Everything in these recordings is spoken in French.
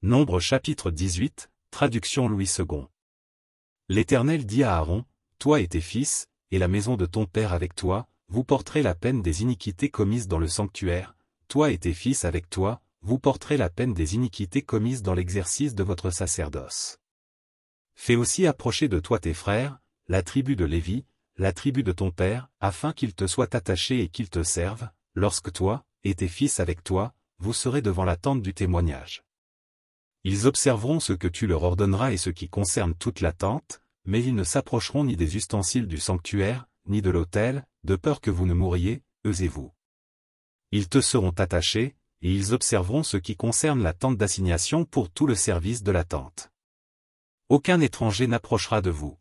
Nombre chapitre 18, traduction Louis II. L'Éternel dit à Aaron, toi et tes fils, et la maison de ton père avec toi, vous porterez la peine des iniquités commises dans le sanctuaire, toi et tes fils avec toi, vous porterez la peine des iniquités commises dans l'exercice de votre sacerdoce. Fais aussi approcher de toi tes frères, la tribu de Lévi, la tribu de ton père, afin qu'ils te soient attachés et qu'ils te servent, lorsque toi, et tes fils avec toi, vous serez devant la tente du témoignage. Ils observeront ce que tu leur ordonneras et ce qui concerne toute la tente, mais ils ne s'approcheront ni des ustensiles du sanctuaire, ni de l'autel, de peur que vous ne mouriez, eux et vous. Ils te seront attachés, et ils observeront ce qui concerne la tente d'assignation pour tout le service de la tente. Aucun étranger n'approchera de vous.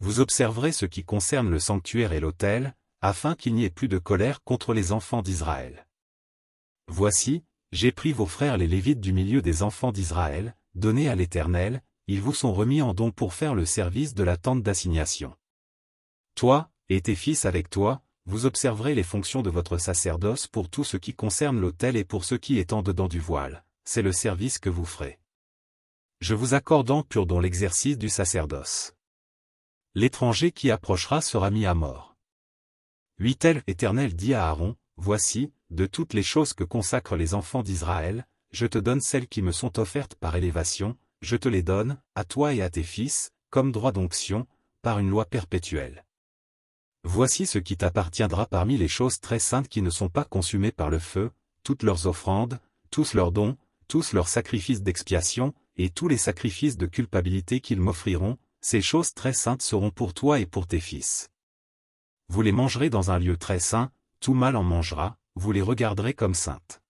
Vous observerez ce qui concerne le sanctuaire et l'autel, afin qu'il n'y ait plus de colère contre les enfants d'Israël. Voici, j'ai pris vos frères les Lévites du milieu des enfants d'Israël, donnés à l'Éternel, ils vous sont remis en don pour faire le service de la tente d'assignation. Toi, et tes fils avec toi, vous observerez les fonctions de votre sacerdoce pour tout ce qui concerne l'autel et pour ce qui est en dedans du voile, c'est le service que vous ferez. Je vous accorde en pur don l'exercice du sacerdoce. L'étranger qui approchera sera mis à mort. L'Éternel dit à Aaron, voici, de toutes les choses que consacrent les enfants d'Israël, je te donne celles qui me sont offertes par élévation, je te les donne, à toi et à tes fils, comme droit d'onction, par une loi perpétuelle. Voici ce qui t'appartiendra parmi les choses très saintes qui ne sont pas consumées par le feu, toutes leurs offrandes, tous leurs dons, tous leurs sacrifices d'expiation, et tous les sacrifices de culpabilité qu'ils m'offriront, ces choses très saintes seront pour toi et pour tes fils. Vous les mangerez dans un lieu très saint, tout mâle en mangera, vous les regarderez comme saintes.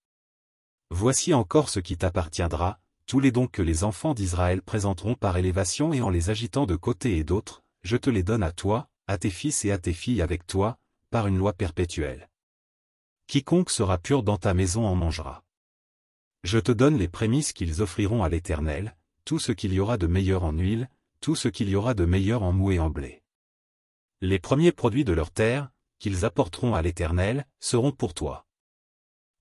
Voici encore ce qui t'appartiendra, tous les dons que les enfants d'Israël présenteront par élévation et en les agitant de côté et d'autre, je te les donne à toi, à tes fils et à tes filles avec toi, par une loi perpétuelle. Quiconque sera pur dans ta maison en mangera. Je te donne les prémices qu'ils offriront à l'Éternel, tout ce qu'il y aura de meilleur en huile, tout ce qu'il y aura de meilleur en moût et en blé. Les premiers produits de leur terre, qu'ils apporteront à l'Éternel, seront pour toi.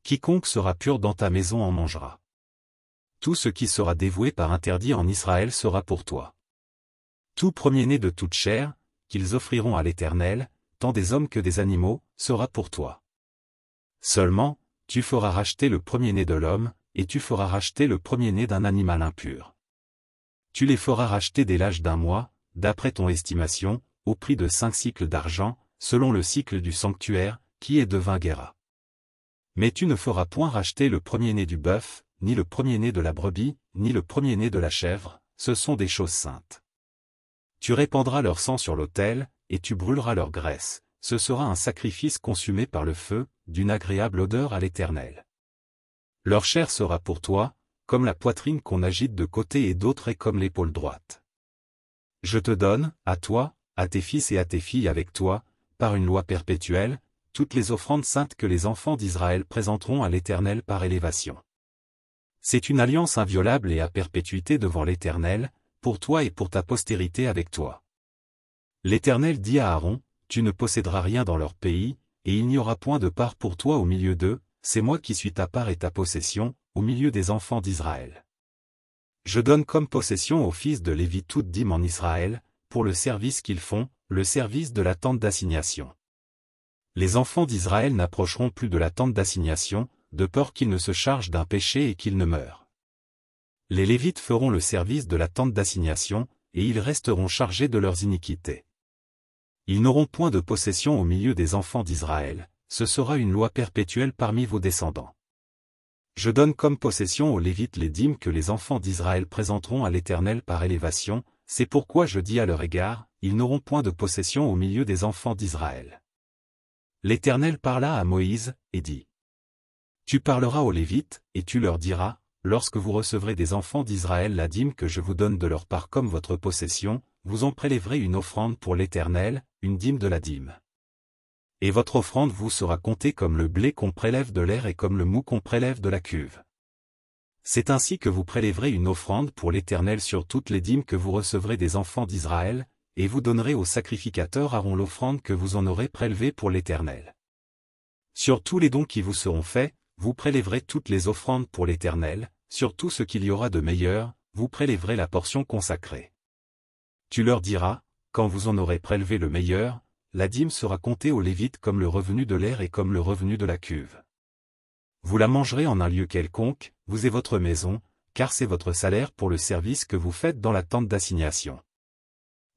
Quiconque sera pur dans ta maison en mangera. Tout ce qui sera dévoué par interdit en Israël sera pour toi. Tout premier-né de toute chair, qu'ils offriront à l'Éternel, tant des hommes que des animaux, sera pour toi. Seulement, tu feras racheter le premier-né de l'homme, et tu feras racheter le premier-né d'un animal impur. Tu les feras racheter dès l'âge d'un mois, d'après ton estimation, au prix de 5 cycles d'argent, selon le cycle du sanctuaire, qui est de 20 guéras. Mais tu ne feras point racheter le premier-né du bœuf, ni le premier-né de la brebis, ni le premier-né de la chèvre, ce sont des choses saintes. Tu répandras leur sang sur l'autel, et tu brûleras leur graisse, ce sera un sacrifice consumé par le feu, d'une agréable odeur à l'Éternel. Leur chair sera pour toi, comme la poitrine qu'on agite de côté et d'autre et comme l'épaule droite. Je te donne, à toi, à tes fils et à tes filles avec toi, par une loi perpétuelle, toutes les offrandes saintes que les enfants d'Israël présenteront à l'Éternel par élévation. C'est une alliance inviolable et à perpétuité devant l'Éternel, pour toi et pour ta postérité avec toi. L'Éternel dit à Aaron, tu ne posséderas rien dans leur pays, et il n'y aura point de part pour toi au milieu d'eux, c'est moi qui suis ta part et ta possession, au milieu des enfants d'Israël. Je donne comme possession aux fils de Lévi toute dîme en Israël, pour le service qu'ils font, le service de la tente d'assignation. Les enfants d'Israël n'approcheront plus de la tente d'assignation, de peur qu'ils ne se chargent d'un péché et qu'ils ne meurent. Les Lévites feront le service de la tente d'assignation, et ils resteront chargés de leurs iniquités. Ils n'auront point de possession au milieu des enfants d'Israël, ce sera une loi perpétuelle parmi vos descendants. Je donne comme possession aux Lévites les dîmes que les enfants d'Israël présenteront à l'Éternel par élévation, c'est pourquoi je dis à leur égard, ils n'auront point de possession au milieu des enfants d'Israël. L'Éternel parla à Moïse, et dit. Tu parleras aux Lévites, et tu leur diras, lorsque vous recevrez des enfants d'Israël la dîme que je vous donne de leur part comme votre possession, vous en prélèverez une offrande pour l'Éternel, une dîme de la dîme. Et votre offrande vous sera comptée comme le blé qu'on prélève de l'aire et comme le moût qu'on prélève de la cuve. C'est ainsi que vous prélèverez une offrande pour l'Éternel sur toutes les dîmes que vous recevrez des enfants d'Israël, et vous donnerez au sacrificateur Aaron l'offrande que vous en aurez prélevée pour l'Éternel. Sur tous les dons qui vous seront faits, vous prélèverez toutes les offrandes pour l'Éternel, sur tout ce qu'il y aura de meilleur, vous prélèverez la portion consacrée. Tu leur diras, quand vous en aurez prélevé le meilleur, la dîme sera comptée aux Lévites comme le revenu de l'aire et comme le revenu de la cuve. Vous la mangerez en un lieu quelconque, vous et votre maison, car c'est votre salaire pour le service que vous faites dans la tente d'assignation.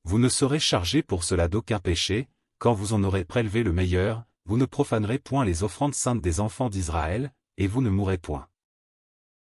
Vous ne serez chargé pour cela d'aucun péché, quand vous en aurez prélevé le meilleur, vous ne profanerez point les offrandes saintes des enfants d'Israël, et vous ne mourrez point.